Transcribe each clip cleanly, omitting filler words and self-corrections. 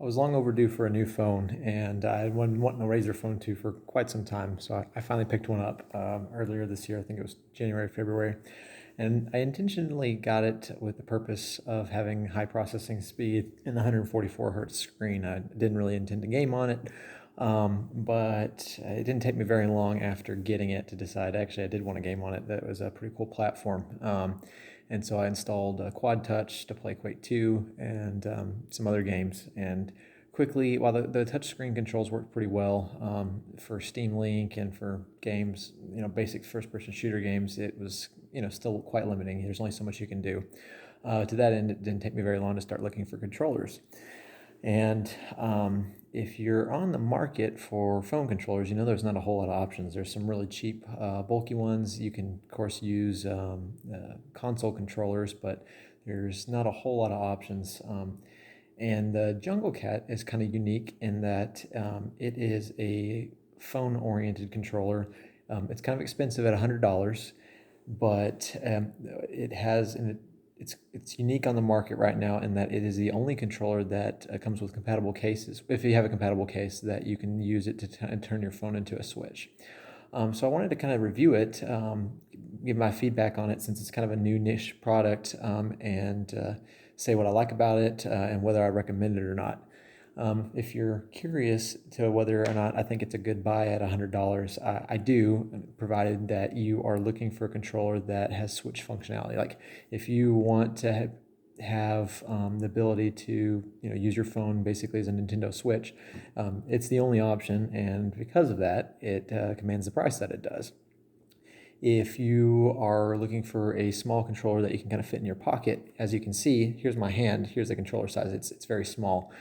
I was long overdue for a new phone, and I had been wanting a Razer phone 2 for quite some time. So I finally picked one up earlier this year. I think it was January, February. And I intentionally got it with the purpose of having high processing speed and 144 hertz screen. I didn't really intend to game on it, but it didn't take me very long after getting it to decide actually I did want to game on it. That was a pretty cool platform. And so I installed Quad Touch to play Quake 2 and some other games. And quickly, while the touchscreen controls worked pretty well for Steam Link and for games, basic first-person shooter games, it was, still quite limiting. There's only so much you can do. To that end, it didn't take me very long to start looking for controllers. And if you're on the market for phone controllers, there's not a whole lot of options. There's some really cheap, bulky ones. You can, of course, use console controllers, but there's not a whole lot of options. And the Junglecat is kind of unique in that it is a phone-oriented controller. It's kind of expensive at $100, but it has it's unique on the market right now in that it is the only controller that comes with compatible cases. If you have a compatible case, that you can use it to turn your phone into a Switch. So I wanted to kind of review it, give my feedback on it since it's kind of a new niche product, and say what I like about it and whether I recommend it or not. If you're curious to whether or not I think it's a good buy at $100, I do, provided that you are looking for a controller that has Switch functionality. Like if you want to have the ability to use your phone basically as a Nintendo Switch, it's the only option, and because of that, it commands the price that it does. If you are looking for a small controller that you can kind of fit in your pocket, as you can see, here's my hand, here's the controller size, it's very small.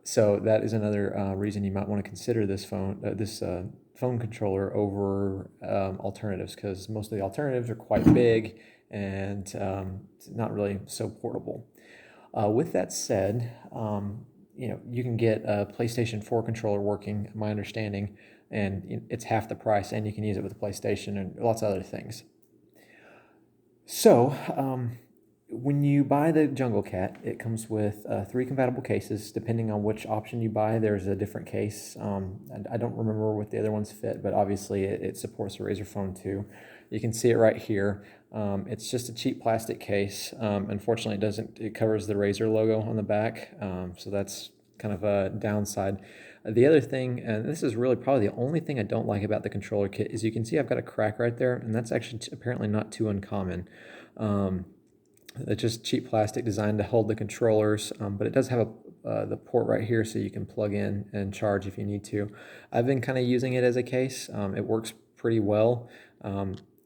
So that is another reason you might want to consider this phone controller over alternatives, because most of the alternatives are quite big and it's not really so portable. With that said, you can get a PlayStation 4 controller working, my understanding, and it's half the price, and you can use it with a PlayStation and lots of other things. So, when you buy the Junglecat, it comes with 3 compatible cases. Depending on which option you buy, there's a different case. I don't remember what the other ones fit, but obviously it supports the Razer Phone 2. You can see it right here. It's just a cheap plastic case. Unfortunately, it covers the Razer logo on the back, so that's kind of a downside. The other thing, and this is really probably the only thing I don't like about the controller kit, is you can see I've got a crack right there, and that's actually apparently not too uncommon. It's just cheap plastic designed to hold the controllers, but it does have the port right here so you can plug in and charge if you need to. I've been kind of using it as a case. It works pretty well.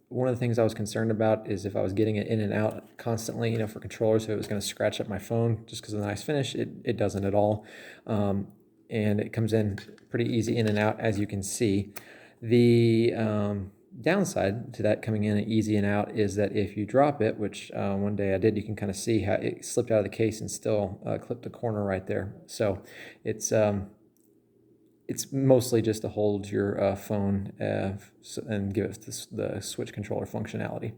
One of the things I was concerned about is if I was getting it in and out constantly, for controllers, if it was going to scratch up my phone just because of the nice finish. It doesn't at all. And it comes in pretty easy in and out, as you can see. The downside to that coming in easy and out is that if you drop it, which one day I did, you can kind of see how it slipped out of the case and still clipped the corner right there. So it's mostly just to hold your phone and give it the Switch controller functionality.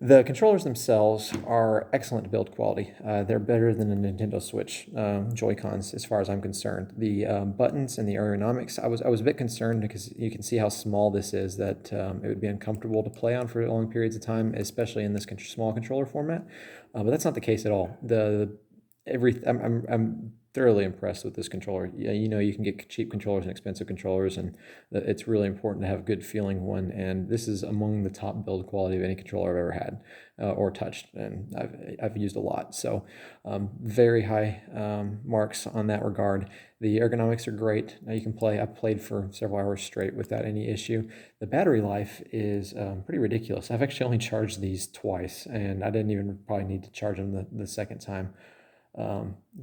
The controllers themselves are excellent build quality. They're better than the Nintendo Switch Joy-Cons as far as I'm concerned. The buttons and the ergonomics, I was a bit concerned because you can see how small this is, that it would be uncomfortable to play on for long periods of time, especially in this small controller format. But that's not the case at all. I'm thoroughly impressed with this controller. You can get cheap controllers and expensive controllers, and it's really important to have a good feeling one. And this is among the top build quality of any controller I've ever had or touched, and I've used a lot. So very high marks on that regard. The ergonomics are great. Now you can play. I've played for several hours straight without any issue. The battery life is pretty ridiculous. I've actually only charged these twice, and I didn't even probably need to charge them the second time.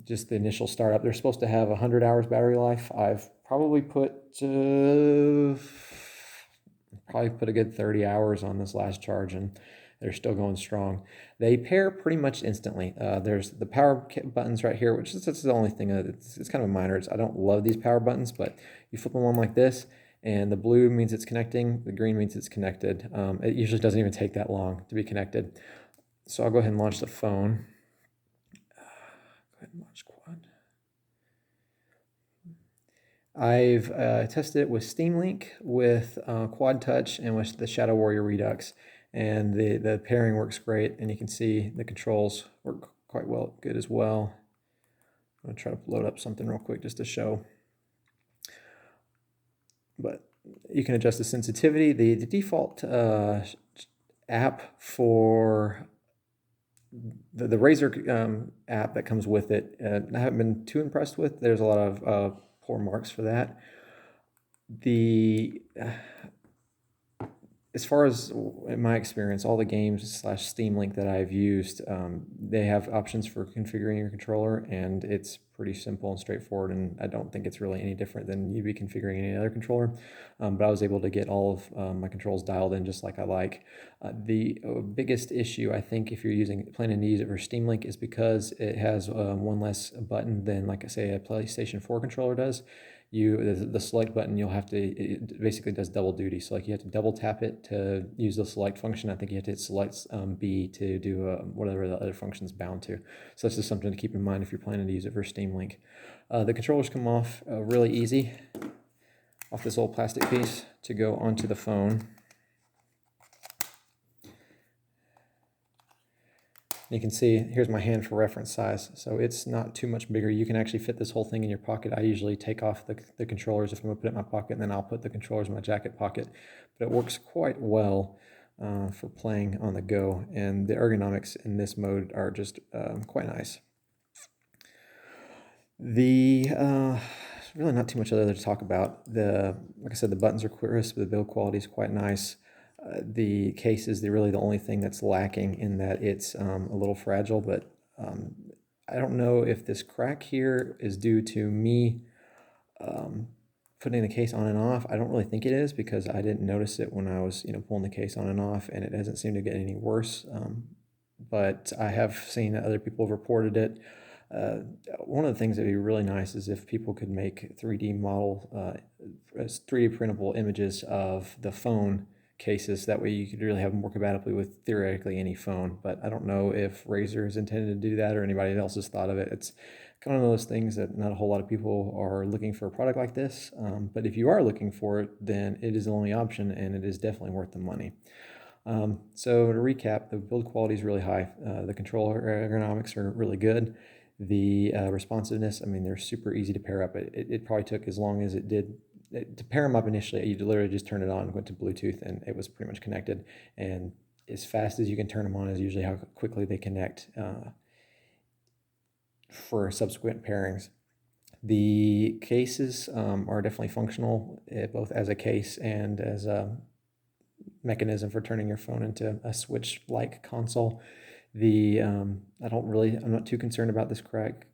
Just the initial startup. They're supposed to have 100 hours battery life. I've probably put a good 30 hours on this last charge, and they're still going strong. They pair pretty much instantly. There's the power buttons right here, which is that's the only thing. It's kind of a minor. I don't love these power buttons, but you flip them on like this, and the blue means it's connecting. The green means it's connected. It usually doesn't even take that long to be connected. So I'll go ahead and launch the phone. Go ahead and launch Quad. I've tested it with Steam Link, with Quad Touch, and with the Shadow Warrior Redux, and the pairing works great, and you can see the controls work quite good as well. I'm going to try to load up something real quick just to show. But you can adjust the sensitivity. The default app for the Razer app that comes with it, I haven't been too impressed with. There's a lot of poor marks for that. As far as in my experience, all the games / Steam Link that I've used, they have options for configuring your controller, and it's pretty simple and straightforward, and I don't think it's really any different than you'd be configuring any other controller. But I was able to get all of my controls dialed in just like I like. The biggest issue, I think, if you're planning to use it for Steam Link, is because it has one less button than, like I say, a PlayStation 4 controller does. The select button, it basically does double duty. So like you have to double tap it to use the select function. I think you have to hit select B to do whatever the other function is bound to. So that's just something to keep in mind if you're planning to use it for Steam Link. The controllers come off really easy off this old plastic piece to go onto the phone. You can see, here's my hand for reference size, so it's not too much bigger. You can actually fit this whole thing in your pocket. I usually take off the controllers if I'm going to put it in my pocket, and then I'll put the controllers in my jacket pocket. But it works quite well for playing on the go, and the ergonomics in this mode are just quite nice. Really not too much other to talk about. Like I said, the buttons are crisp, the build quality is quite nice. The case is really the only thing that's lacking, in that it's a little fragile, but I don't know if this crack here is due to me putting the case on and off. I don't really think it is, because I didn't notice it when I was pulling the case on and off, and it hasn't seemed to get any worse. But I have seen that other people have reported it. One of the things that would be really nice is if people could make 3D printable images of the phone cases. That way you could really have them work compatibly with theoretically any phone. But I don't know if Razer is intended to do that, or anybody else has thought of it. It's kind of one of those things that not a whole lot of people are looking for a product like this. But if you are looking for it, then it is the only option, and it is definitely worth the money. So to recap, the build quality is really high. The controller ergonomics are really good. The responsiveness, I mean, they're super easy to pair up. It probably took as long as it did to pair them up initially. You literally just turned it on, went to Bluetooth, and it was pretty much connected. And as fast as you can turn them on is usually how quickly they connect for subsequent pairings. The cases are definitely functional, both as a case and as a mechanism for turning your phone into a Switch-like console. I'm not too concerned about this crack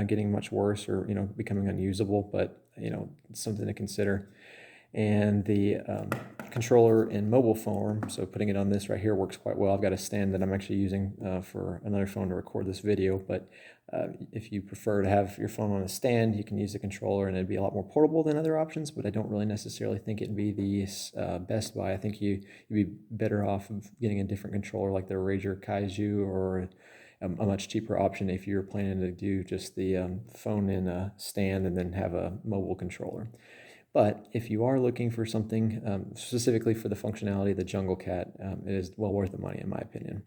getting much worse or becoming unusable, but it's something to consider. And the controller in mobile form, so putting it on this right here, works quite well. I've got a stand that I'm actually using for another phone to record this video, but if you prefer to have your phone on a stand, you can use the controller, and it'd be a lot more portable than other options, but I don't really necessarily think it'd be the best buy. I think you'd be better off of getting a different controller like the Razer Kaiju, or a much cheaper option if you're planning to do just the phone in a stand and then have a mobile controller. But if you are looking for something specifically for the functionality of the Junglecat, it is well worth the money, in my opinion.